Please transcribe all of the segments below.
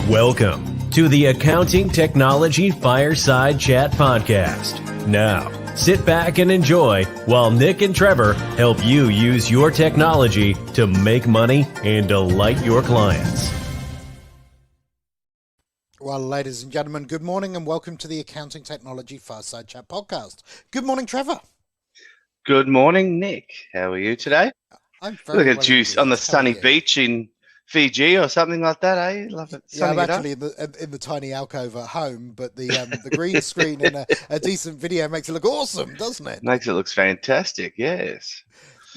Welcome to the Accounting Technology Fireside Chat podcast. Now, sit back and enjoy while Nick and Trevor help you use your technology to make money and delight your clients. Well, ladies and gentlemen, good morning and welcome to the Accounting Technology Fireside Chat podcast. Good morning, Trevor. Good morning, Nick. How are you today? I'm very Look at you on the sunny beach in Fiji or something like that, eh? Love it. Yeah, I'm actually in the tiny alcove at home, but the green screen in a decent video makes it look awesome, doesn't it? Makes it look fantastic, yes.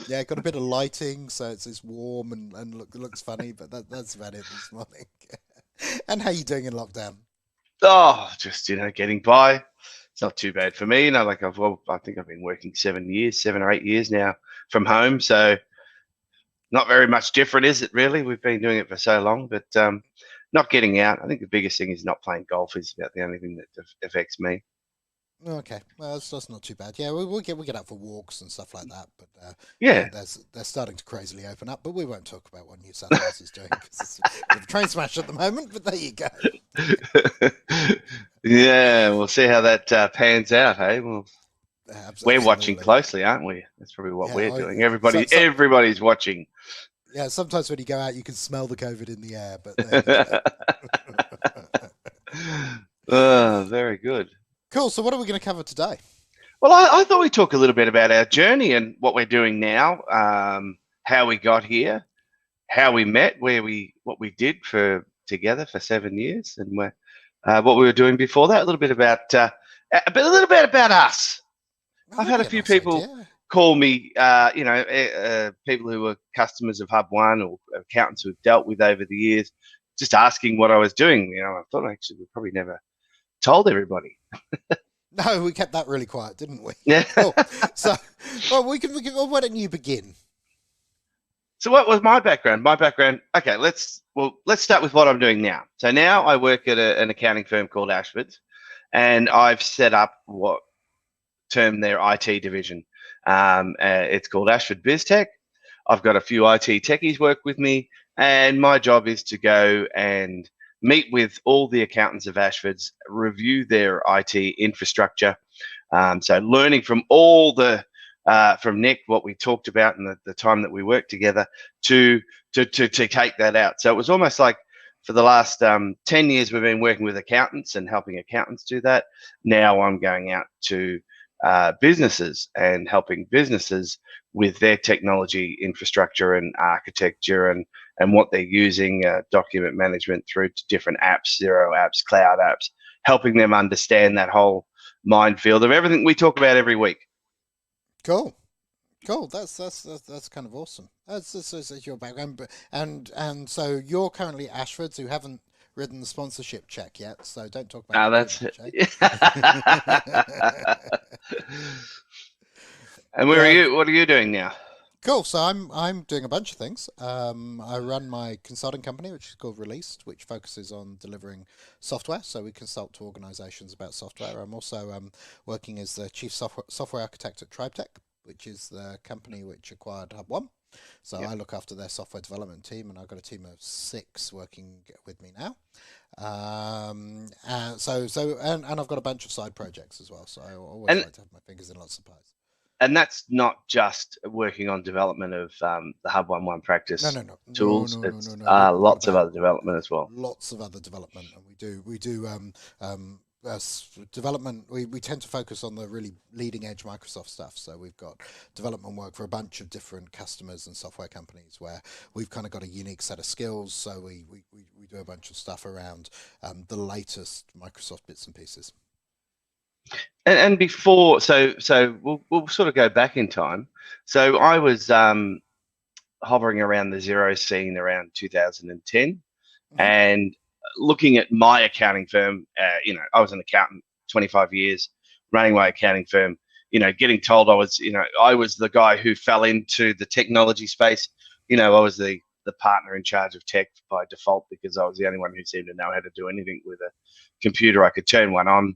Yeah, got a bit of lighting, so it's warm and looks funny, but that's about it this morning. And how you doing in lockdown? Oh, just, getting by. It's not too bad for me. I think I've been working 7 or 8 years now from home, so not very much different, is it really? We've been doing it for so long, but not getting out. I think the biggest thing is not playing golf is about the only thing that affects me. Okay, well, that's not too bad. Yeah, we get out for walks and stuff like that, but yeah, they're starting to crazily open up. But we won't talk about what New South Wales is doing because it's a bit of a train smash at the moment. But there you go. Yeah, we'll see how that pans out. Hey, well, Absolutely. We're watching closely, aren't we? That's probably what we're doing. Everybody's watching. Yeah, sometimes when you go out, you can smell the COVID in the air. But very good. Cool. So what are we going to cover today? Well, I thought we'd talk a little bit about our journey and what we're doing now, how we got here, how we met, what we did together for 7 years, and what we were doing before that. A little bit about us. I've had a few people call me, people who were customers of Hub One or accountants who've dealt with over the years, just asking what I was doing. I thought actually we probably never told everybody. No, we kept that really quiet, didn't we? Yeah. Cool. So, why don't you begin? So what was my background? Okay, let's start with what I'm doing now. So now I work at an accounting firm called Ashford's, and I've set up what term their IT division. It's called Ashford BizTech. I've got a few IT techies work with me, and my job is to go and meet with all the accountants of Ashford's, review their IT infrastructure. So learning from from Nick, what we talked about in the time that we worked together to take that out. So it was almost like for the last 10 years, we've been working with accountants and helping accountants do that. Now I'm going out to businesses and helping businesses with their technology infrastructure and architecture and what they're using, document management through to different apps, Xero apps, cloud apps, helping them understand that whole minefield of everything we talk about every week. Cool. That's kind of awesome. That's your background, and so you're currently at Ashford's, who haven't written the sponsorship check yet, so don't talk about that's much, it. And where are you? What are you doing now? Cool. So I'm doing a bunch of things. I run my consulting company, which is called Released, which focuses on delivering software. So we consult to organizations about software. I'm also working as the chief software architect at TribeTech, which is the company which acquired Hub One. So I look after their software development team, and I've got a team of 6 working with me now. And I've got a bunch of side projects as well. So I always like to have my fingers in lots of pies. And that's not just working on development of the Hub One practice tools. It's lots of other development as well. Lots of other development, and we do development. We tend to focus on the really leading edge Microsoft stuff. So we've got development work for a bunch of different customers and software companies where we've kind of got a unique set of skills. So we do a bunch of stuff around the latest Microsoft bits and pieces. And before, so we'll sort of go back in time. So I was hovering around the Xero scene around 2010, and looking at my accounting firm. I was an accountant 25 years, running my accounting firm. Getting told I was the guy who fell into the technology space. I was the partner in charge of tech by default because I was the only one who seemed to know how to do anything with a computer. I could turn one on,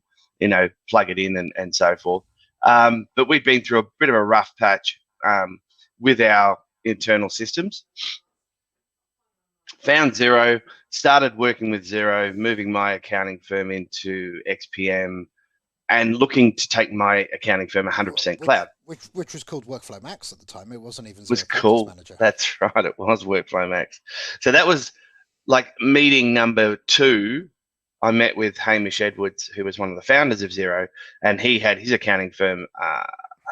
plug it in and so forth. But we've been through a bit of a rough patch with our internal systems. Found Xero, started working with Xero, moving my accounting firm into XPM, and looking to take my accounting firm 100% cloud. Which was called Workflow Max at the time. It wasn't even It was Xero Practice cool. Manager. That's right. It was Workflow Max. So that was like meeting number 2. I met with Hamish Edwards, who was one of the founders of Xero, and he had his accounting firm, I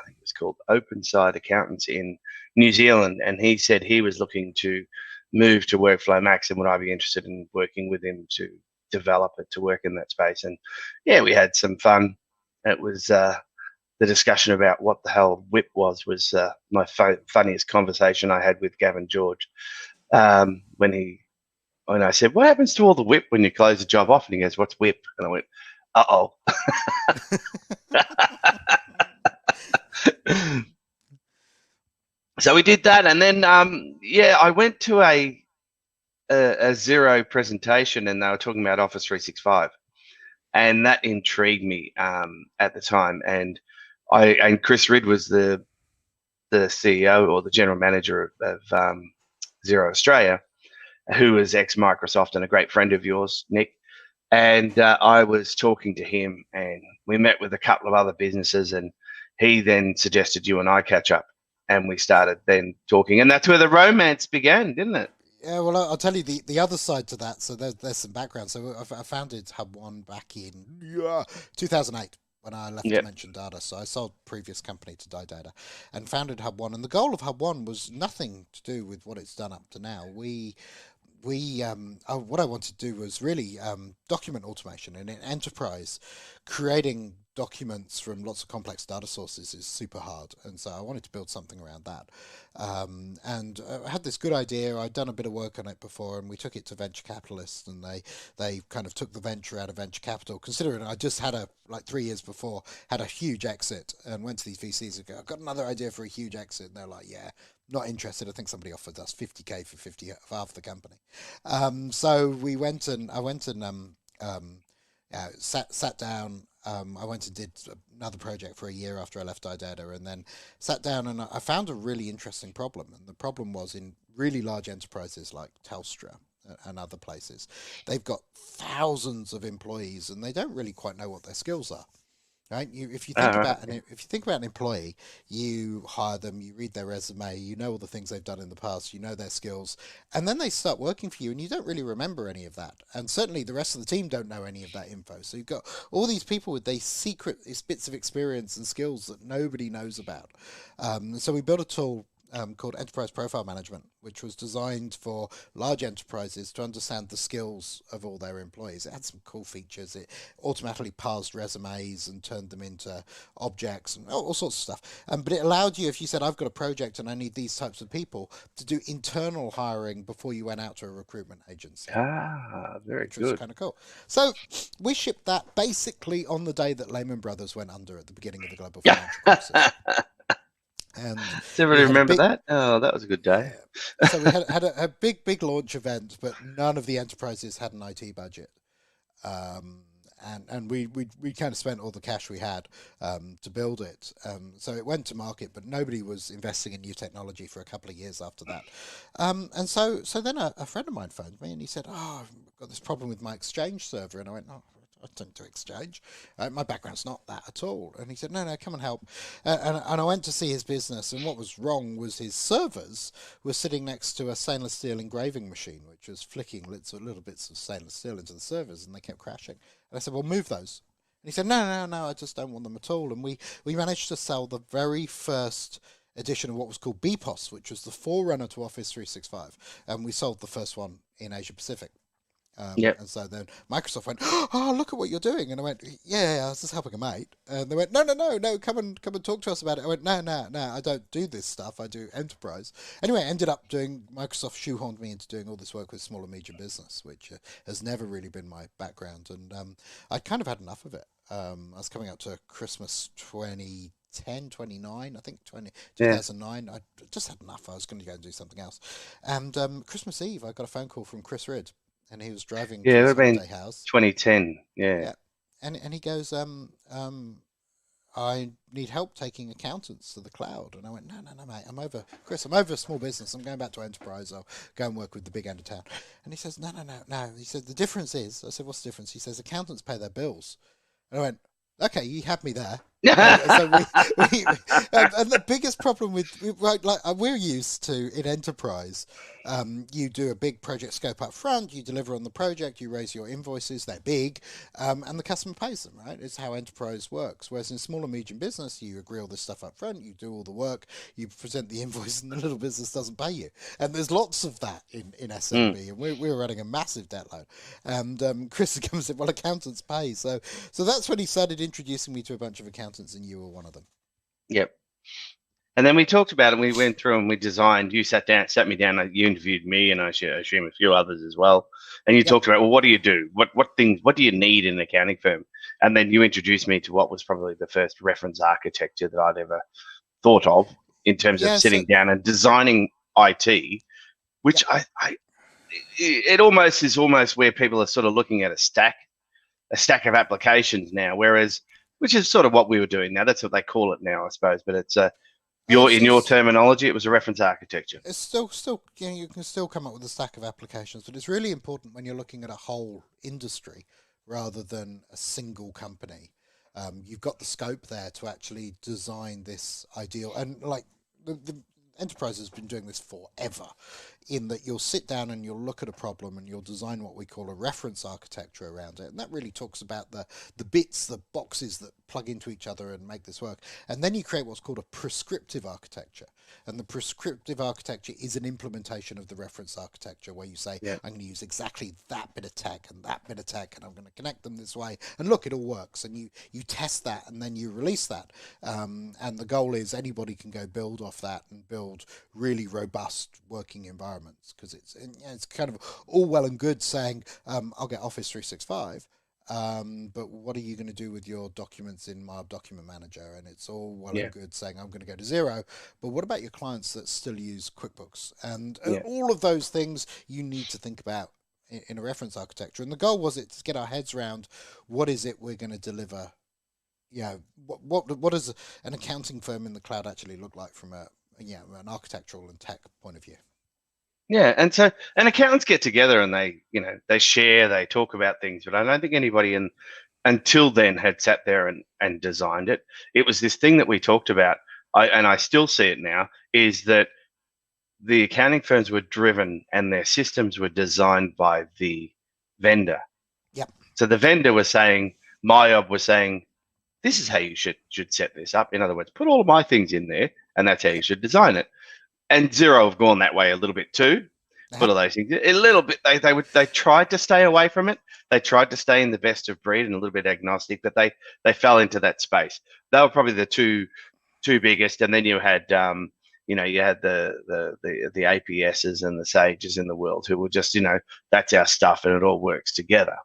think it was called Openside Accountants in New Zealand, and he said he was looking to move to Workflow Max, and would I be interested in working with him to develop it to work in that space. And yeah, we had some fun. It was the discussion about what the hell WIP was my funniest conversation I had with Gavin George, when I said, what happens to all the WIP when you close the job off? And he goes, what's WIP? And I went, uh-oh. So we did that. And then, I went to a Xero presentation, and they were talking about Office 365. And that intrigued me at the time. And Chris Ridd was the CEO or the general manager of Xero Australia, who was ex-Microsoft and a great friend of yours, Nick. And I was talking to him, and we met with a couple of other businesses, and he then suggested you and I catch up, and we started then talking. And that's where the romance began, didn't it? Yeah, well, I'll tell you the other side to that. So there's some background. So I founded Hub One back in 2008 when I left Dimension Data. So I sold previous company to Data and founded Hub One. And the goal of Hub One was nothing to do with what it's done up to now. What I wanted to do was really document automation. And in enterprise, creating documents from lots of complex data sources is super hard, and so I wanted to build something around that. And I had this good idea. I'd done a bit of work on it before, and we took it to venture capitalists, and they kind of took the venture out of venture capital. Considering I just had 3 years before had a huge exit, and went to these VCs and go, I've got another idea for a huge exit, and they're like, yeah, not interested. I think somebody offered us 50K for half the company. So I went and sat down. I went and did another project for a year after I left iData, and then sat down, and I found a really interesting problem. And the problem was, in really large enterprises like Telstra and other places, they've got thousands of employees, and they don't really quite know what their skills are. Right? If you think about an employee, you hire them, you read their resume, you know all the things they've done in the past, you know their skills, and then they start working for you, and you don't really remember any of that. And certainly the rest of the team don't know any of that info. So you've got all these people with these secret bits of experience and skills that nobody knows about. So we built a tool called Enterprise Profile Management, which was designed for large enterprises to understand the skills of all their employees. It had some cool features. It automatically parsed resumes and turned them into objects and all sorts of stuff. But it allowed you, if you said, I've got a project and I need these types of people, to do internal hiring before you went out to a recruitment agency. Very good. Which was kind of cool. So we shipped that basically on the day that Lehman Brothers went under at the beginning of the global financial crisis. And does everybody remember that? Oh, that was a good day. Yeah. So we had a big launch event, but none of the enterprises had an IT budget. And we kind of spent all the cash we had to build it. So it went to market, but nobody was investing in new technology for a couple of years after that. And so then a friend of mine phoned me, and he said, oh, I've got this problem with my Exchange server. And I went, oh, I don't do Exchange. My background's not that at all. And he said, no, come and help. And I went to see his business, and what was wrong was his servers were sitting next to a stainless steel engraving machine, which was flicking little bits of stainless steel into the servers, and they kept crashing. And I said, well, move those. And he said, no, I just don't want them at all. And we managed to sell the very first edition of what was called BPOS, which was the forerunner to Office 365. And we sold the first one in Asia Pacific. And so then Microsoft went, oh, look at what you're doing. And I went, yeah, I was just helping a mate. And they went, no, come and talk to us about it. I went, no, I don't do this stuff. I do enterprise. Anyway, I ended up Microsoft shoehorned me into doing all this work with small and medium business, which has never really been my background. And I'd kind of had enough of it. I was coming up to Christmas 2009, I think 2009. I just had enough. I was going to go and do something else. And Christmas Eve, I got a phone call from Chris Ridd. And he was driving to his holiday house. 2010, yeah. And he goes, I need help taking accountants to the cloud. And I went, no, mate, I'm over a small business. I'm going back to enterprise. I'll go and work with the big end of town. And he says, no. He said, the difference is, I said, what's the difference? He says, accountants pay their bills. And I went, okay, you had me there. So and the biggest problem we're used to in enterprise, you do a big project scope up front, you deliver on the project, you raise your invoices, they're big, and the customer pays them, right? It's how enterprise works. Whereas in small and medium business, you agree all this stuff up front, you do all the work, you present the invoice, and the little business doesn't pay you. And there's lots of that in SMB, and we're running a massive debt load. And Chris comes and said, well, accountants pay. So that's when he started introducing me to a bunch of accountants, and you were one of them. Yep. And then we talked about it, and we went through and we designed. You sat me down, you interviewed me, and I assume a few others as well. And you talked about, well, what do you do? What do you need in an accounting firm? And then you introduced me to what was probably the first reference architecture that I'd ever thought of in terms of sitting down and designing IT, which it almost is where people are sort of looking at a stack of applications now, which is sort of what we were doing now. That's what they call it now, I suppose. But it's in your terminology, it was a reference architecture. It's still you can still come up with a stack of applications, but it's really important when you're looking at a whole industry rather than a single company. You've got the scope there to actually design this ideal, and like the enterprise has been doing this forever, in that you'll sit down and you'll look at a problem and you'll design what we call a reference architecture around it. And that really talks about the bits, the boxes that plug into each other and make this work. And then you create what's called a prescriptive architecture. And the prescriptive architecture is an implementation of the reference architecture, where you say, I'm going to use exactly that bit of tech and that bit of tech, and I'm going to connect them this way. And look, it all works. And you test that, and then you release that. And the goal is anybody can go build off that and build really robust working environments, because it's kind of all well and good saying, I'll get Office 365. But what are you going to do with your documents in my document manager? And it's all well and good saying I'm going to go to Zero, but what about your clients that still use QuickBooks? And all of those things you need to think about in a reference architecture. And the goal was to get our heads around what is it we're going to deliver. What does an accounting firm in the cloud actually look like from an architectural and tech point of view? Yeah, and accountants get together and they share, they talk about things, but I don't think anybody until then had sat there and designed it. It was this thing that we talked about, and I still see it now, is that the accounting firms were driven and their systems were designed by the vendor. Yep. So the vendor was saying, MyOb was saying, this is how you should set this up. In other words, put all of my things in there, and that's how you should design it. And Xero have gone that way a little bit too. Put all those things a little bit. They tried to stay away from it. They tried to stay in the best of breed and a little bit agnostic, but they fell into that space. They were probably the two biggest, and then you had you had the APSs and the Sages in the world who were just that's our stuff and it all works together.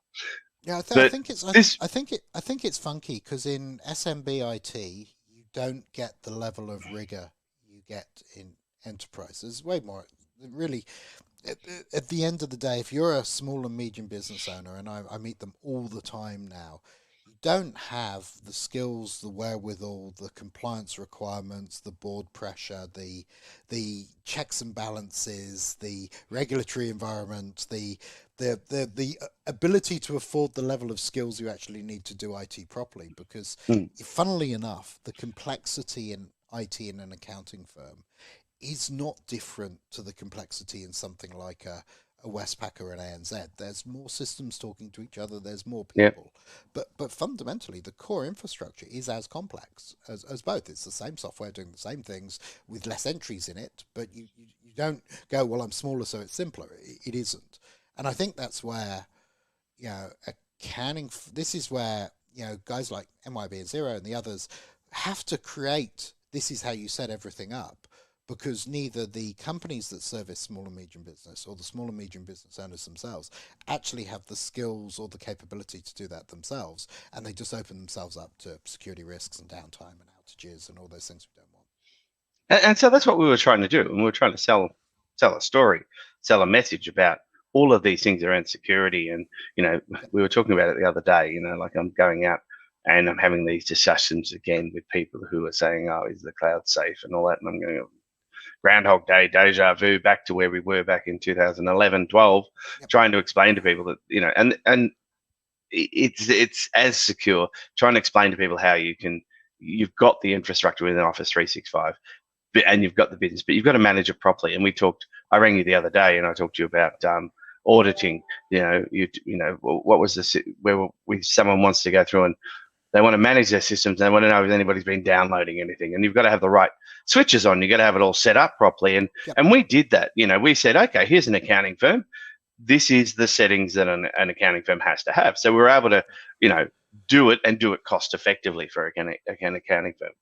Yeah, I think it's funky because in SMB IT you don't get the level of rigor you get in enterprise. There's way more. Really, at the end of the day, if you're a small and medium business owner, and I meet them all the time now, you don't have the skills, the wherewithal, the compliance requirements, the board pressure, the checks and balances, the regulatory environment, the ability to afford the level of skills you actually need to do IT properly. Because, funnily enough, the complexity in IT in an accounting firm is not different to the complexity in something like a Westpac or an ANZ. There's more systems talking to each other. There's more people, but fundamentally the core infrastructure is as complex as both. It's the same software doing the same things with less entries in it. But you don't go, well, I'm smaller, so it's simpler. It isn't. And I think that's where accounting. This is where guys like MYB and Xero and the others have to create. This is how you set everything up. Because neither the companies that service small and medium business or the small and medium business owners themselves actually have the skills or the capability to do that themselves, and they just open themselves up to security risks and downtime and outages and all those things we don't want. And so that's what we were trying to do, and we were trying to sell a story, sell a message about all of these things around security. And we were talking about it the other day. Like I'm going out And I'm having these discussions again with people who are saying, "Oh, is the cloud safe?" and all that. And I'm going, Groundhog Day, deja vu, back to where we were back in 2011, 12, Yep. trying to explain to people that, and it's as secure. Trying to explain to people how you've got the infrastructure within Office 365, and you've got the business, but you've got to manage it properly. And I rang you the other day, and I talked to you about auditing. What was this? Where someone wants to go through and they want to manage their systems. They want to know if anybody's been downloading anything, and you've got to have the right switches on. You've got to have it all set up properly. And Yep. and we did that. We said, okay, here's an accounting firm. This is the settings that an accounting firm has to have. So we were able to, do it and do it cost effectively for an accounting firm.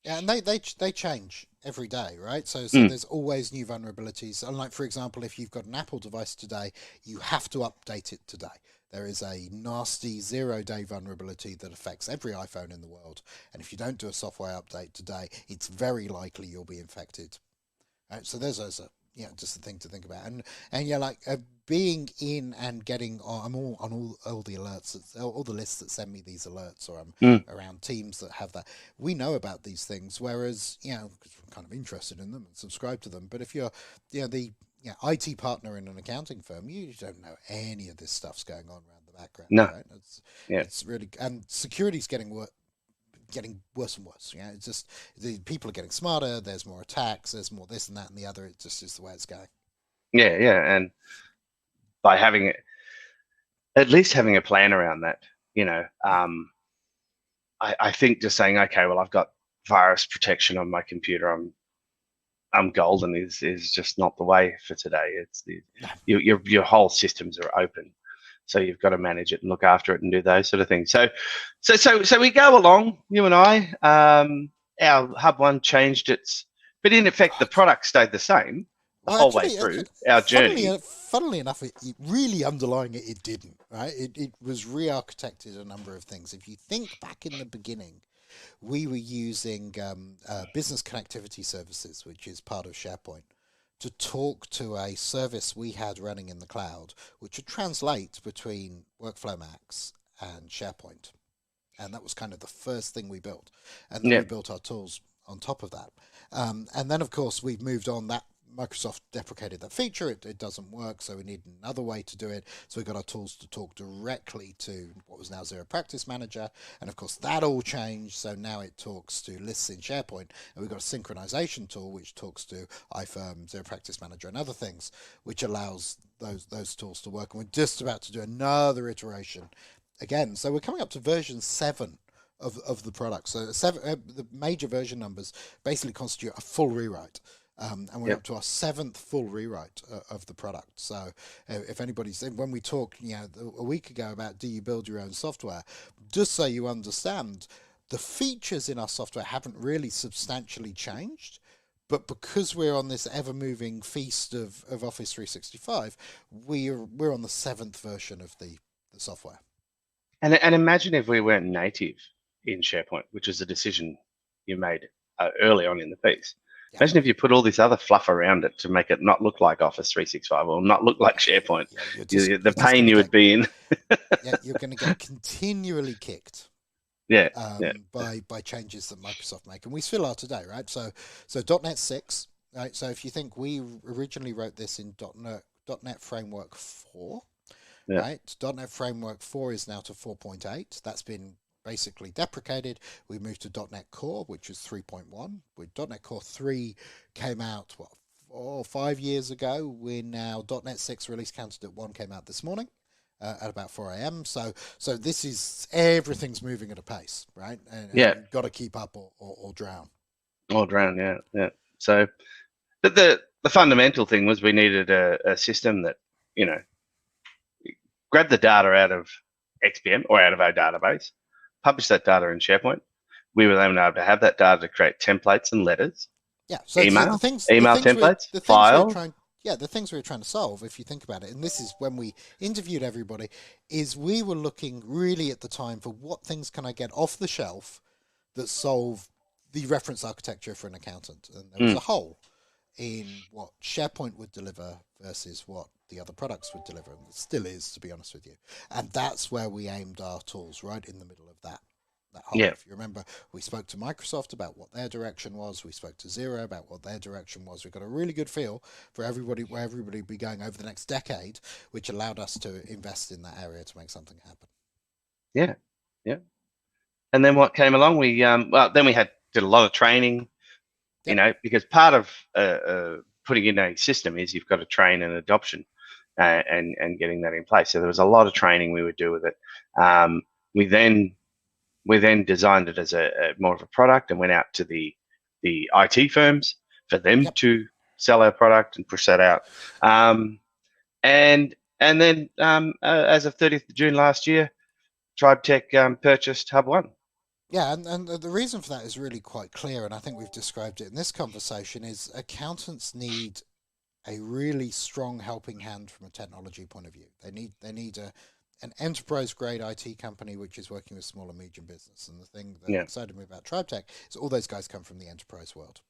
Yeah, and they change every day, right? So there's always new vulnerabilities. Unlike, for example, if you've got an Apple device today, you have to update it today. There is a nasty 0-day vulnerability that affects every iPhone in the world. And if you don't do a software update today, it's very likely you'll be infected. Right? So there's just a thing to think about. And being in and getting I'm all the alerts, all the lists that send me these alerts, or I'm around teams that have that. We know about these things, whereas because we're kind of interested in them and subscribe to them. But if you're the IT partner in an accounting firm, you don't know any of this stuff's going on around the background. No. Right? It's really, and security's getting worse and worse. It's just the people are getting smarter. There's more attacks. There's more this and that and the other. It just is the way it's going. Yeah, and by at least having a plan around that, I think just saying, okay, well, I've got virus protection on my computer. I'm golden is just not the way for today. It's your whole systems are open. So you've got to manage it and look after it and do those sort of things. So we go along, you and I. Our Hub One changed but in effect, the product stayed the same the whole way through our journey. Funnily enough, it really underlying it didn't. Right? It was re-architected a number of things. If you think back in the beginning, we were using business connectivity services, which is part of SharePoint, to talk to a service we had running in the cloud, which would translate between Workflow Max and SharePoint. And that was kind of the first thing we built. And then we built our tools on top of that. And then, of course, we've moved on. That Microsoft deprecated that feature. It doesn't work, so we need another way to do it. So we got our tools to talk directly to what was now Zero Practice Manager. And, of course, that all changed. So now it talks to lists in SharePoint. And we've got a synchronization tool which talks to iFirm, Zero Practice Manager, and other things, which allows those tools to work. And we're just about to do another iteration again. So we're coming up to version 7 of the product. So the major version numbers basically constitute a full rewrite. And we're up to our 7th full rewrite of the product. So if anybody's, when we talked a week ago about do you build your own software, just so you understand, the features in our software haven't really substantially changed. But because we're on this ever-moving feast of Office 365, we're on the 7th version of the software. And imagine if we weren't native in SharePoint, which is a decision you made early on in the piece. Imagine if you put all this other fluff around it to make it not look like Office 365 or not look like SharePoint. The pain you would be in. You're going to get continually kicked. By changes that Microsoft make, and we still are today, right? So .NET 6, right? So if you think we originally wrote this in .NET Framework 4, right? .NET Framework 4 is now to 4.8. That's been basically deprecated. We moved to .NET Core, which is 3.1. With .NET Core 3 came out 4 or 5 years ago. We're now .NET 6 release candidate 1 came out this morning at about 4 a.m. So this is, everything's moving at a pace, right? And you've got to keep up or drown. Or drown, yeah. So, but the fundamental thing was we needed a system that grabbed the data out of XPM or out of our database, publish that data in SharePoint. We were then able to have that data to create templates and letters. Yeah, so email templates, files. The things we were trying to solve, if you think about it, and this is when we interviewed everybody, is we were looking really at the time for what things can I get off the shelf that solve the reference architecture for an accountant. And there was a hole in what SharePoint would deliver versus what the other products would deliver. And it still is, to be honest with you. And that's where we aimed our tools, right in the middle of that. that whole, if you remember, we spoke to Microsoft about what their direction was. We spoke to Xero about what their direction was. We got a really good feel for everybody, where everybody would be going over the next decade, which allowed us to invest in that area to make something happen. Yeah, yeah. And then what came along? We then we did a lot of training. Yep. Because part of putting in a system is you've got to train an adoption and getting that in place. So there was a lot of training we would do with it. We then designed it as a more of a product and went out to the IT firms for them to sell our product and push that out. And then as of 30th of June last year, TribeTech purchased Hub One. Yeah, and the reason for that is really quite clear, and I think we've described it in this conversation, is accountants need a really strong helping hand from a technology point of view. They need an enterprise grade IT company which is working with small and medium business. And the thing that excited me about TribeTech is all those guys come from the enterprise world.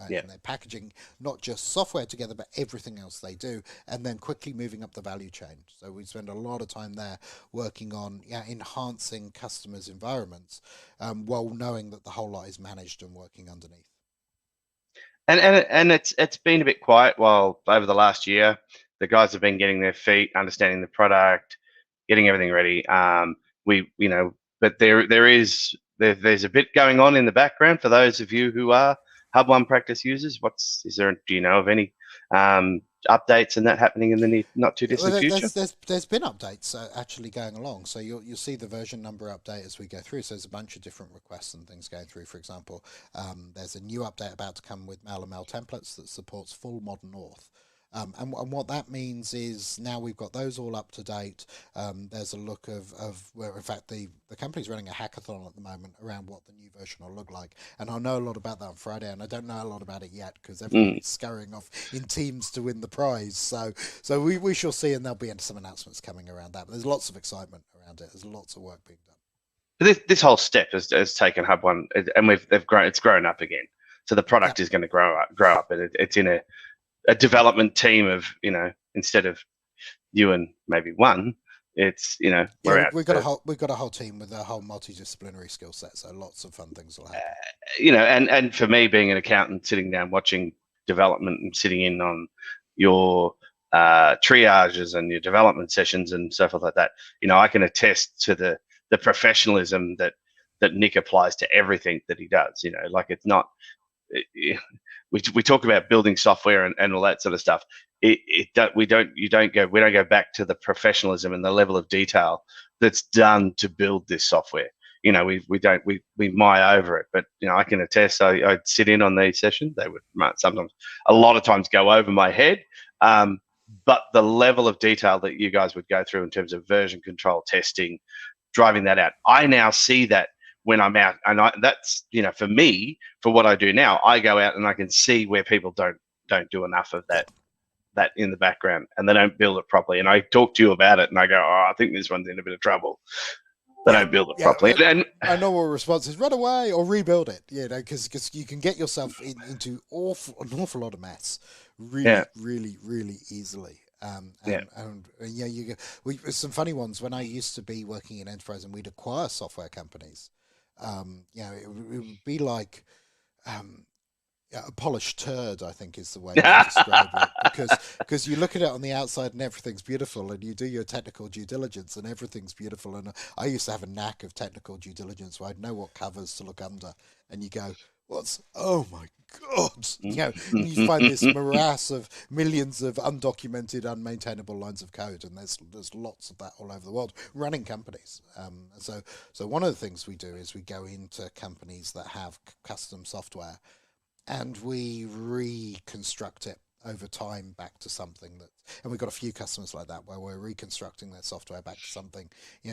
And they're packaging not just software together, but everything else they do, and then quickly moving up the value chain. So we spend a lot of time there working on enhancing customers' environments, while knowing that the whole lot is managed and working underneath. And it's been a bit quiet while over the last year. The guys have been getting their feet, understanding the product, getting everything ready. But there's a bit going on in the background for those of you who are Hub One practice users. Do you know of any updates and that happening in the not too distant future? There's been updates actually going along. So you'll see the version number update as we go through. So there's a bunch of different requests and things going through. For example, there's a new update about to come with MailML templates that supports full modern auth. And what that means is now we've got those all up to date. There's a look of where, in fact, the company's running a hackathon at the moment around what the new version will look like. And I'll know a lot about that on Friday, and I don't know a lot about it yet because everybody's scurrying off in teams to win the prize. So we shall see, and there'll be some announcements coming around that. But there's lots of excitement around it. There's lots of work being done. But this whole step has taken Hub One, and it's grown up again. So the product is going to grow up, and it's in a development team of, instead of you and maybe one, it's, we've got a whole team with a whole multidisciplinary skill set. So lots of fun things will happen. And for me, being an accountant, sitting down, watching development and sitting in on your triages and your development sessions and so forth like that, I can attest to the professionalism that Nick applies to everything that he does. It's not, we talk about building software and all that sort of stuff. We don't go back to the professionalism and the level of detail that's done to build this software. We mire over it, but I can attest. I'd sit in on these sessions. They would sometimes, a lot of times, go over my head. But the level of detail that you guys would go through in terms of version control testing, driving that out, I now see that when I'm out, and that's for me, for what I do now, I go out and I can see where people don't do enough of that in the background, and they don't build it properly. And I talk to you about it, and I go, I think this one's in a bit of trouble. They don't build it properly. And our normal response is run away or rebuild it, because you can get yourself into an awful lot of mess really easily. Some funny ones when I used to be working in enterprise and we'd acquire software companies. It would be like a polished turd, I think is the way to describe it, because you look at it on the outside and everything's beautiful, and you do your technical due diligence and everything's beautiful. And I used to have a knack of technical due diligence where I'd know what covers to look under, and you go, oh my God, you find this morass of millions of undocumented, unmaintainable lines of code, and there's lots of that all over the world running companies. So one of the things we do is we go into companies that have custom software, and we reconstruct it over time back to something and we've got a few customers like that where we're reconstructing their software back to something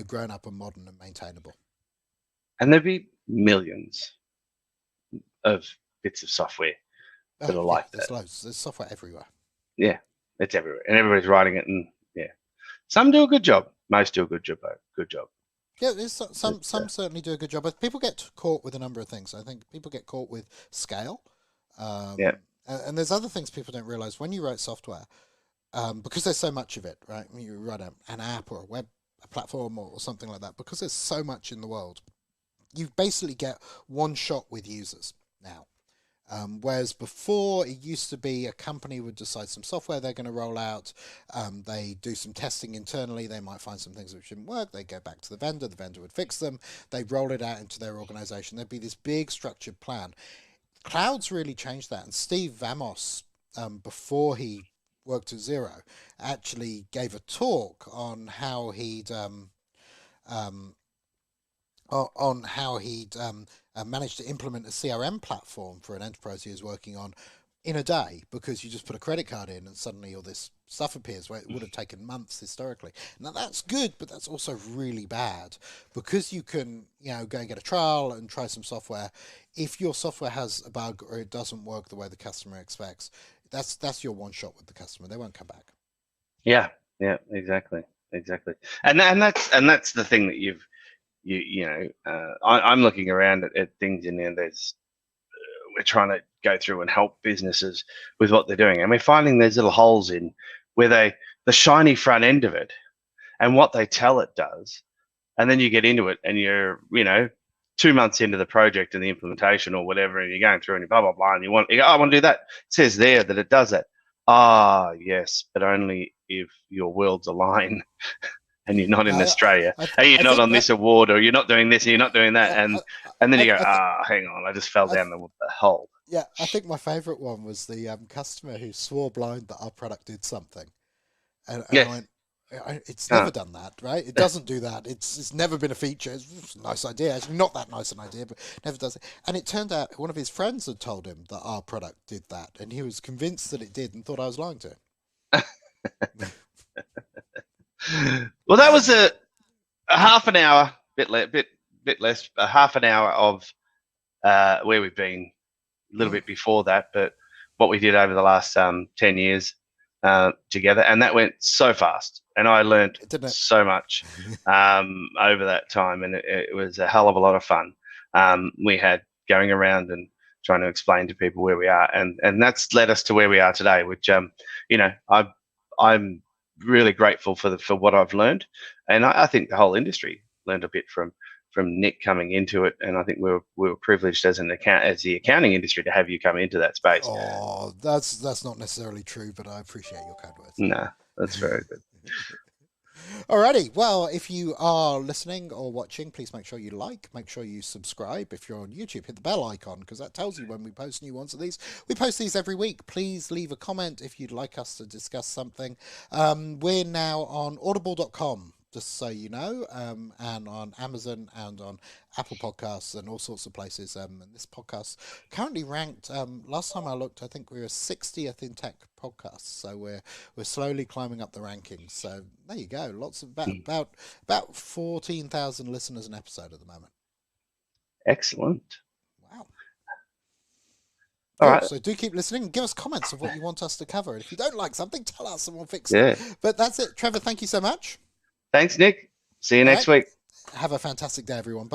grown up and modern and maintainable. And there'd be millions of bits of software that are like that. There's software everywhere. Yeah, it's everywhere, and everybody's writing it, and some do a good job. Most do a good job. Yeah, there's some certainly do a good job, but people get caught with a number of things. I think people get caught with scale. And there's other things people don't realize when you write software, because there's so much of it, right? When you write an app or a web platform or something like that, because there's so much in the world, you basically get one shot with users now. Whereas before, it used to be a company would decide some software they're going to roll out. They do some testing internally. They might find some things which didn't work. They go back to the vendor would fix them. They roll it out into their organization. There'd be this big structured plan. Cloud's really changed that. And Steve Vamos, before he worked at Xero, actually gave a talk on how he'd managed to implement a CRM platform for an enterprise he was working on in a day, because you just put a credit card in and suddenly all this stuff appears where it would have taken months historically. Now that's good, but that's also really bad, because you can, go and get a trial and try some software. If your software has a bug or it doesn't work the way the customer expects, that's your one shot with the customer. They won't come back. Yeah, exactly. And that's the thing that I'm looking around at things in there. We're trying to go through and help businesses with what they're doing, and we're finding there's little holes in where the shiny front end of it and what they tell it does, and then you get into it and you're 2 months into the project and the implementation or whatever, and you're going through and you blah blah blah, and you go, I want to do that. It says there that it does that. Yes, but only if your worlds align. And you're not in Australia, and you're not on this award, or you're not doing this, and you're not doing that, and then you go, hang on, I just fell down the hole. Yeah, I think my favourite one was the customer who swore blind that our product did something, and I went, it's never done that, right? It doesn't do that. It's never been a feature. It's a nice idea, actually, not that nice an idea, but never does it. And it turned out one of his friends had told him that our product did that, and he was convinced that it did, and thought I was lying to him. Well, that was a half an hour, bit less, a half an hour of where we've been a little bit before that, but what we did over the last 10 years together, and that went so fast, and I learned so much over that time, and it was a hell of a lot of fun. We had going around and trying to explain to people where we are, and that's led us to where we are today, which I'm really grateful for what I've learned, and I think the whole industry learned a bit from Nick coming into it, and I think we were privileged as the accounting industry to have you come into that space. Oh, that's not necessarily true, but I appreciate your kind words. No, that's very good. Alrighty, well, if you are listening or watching, please make sure you subscribe. If you're on YouTube, hit the bell icon, because that tells you when we post new ones of these. We post these every week. Please leave a comment if you'd like us to discuss something. We're now on audible.com, just so you know, and on Amazon and on Apple Podcasts and all sorts of places. And this podcast currently ranked, last time I looked, I think we were 60th in tech podcasts. So we're slowly climbing up the rankings. So there you go. Lots of about 14,000 listeners an episode at the moment. Excellent. Wow. All right. So do keep listening and give us comments of what you want us to cover. And if you don't like something, tell us and we'll fix it. But that's it. Trevor, thank you so much. Thanks, Nick. See you next week. Have a fantastic day, everyone. Bye.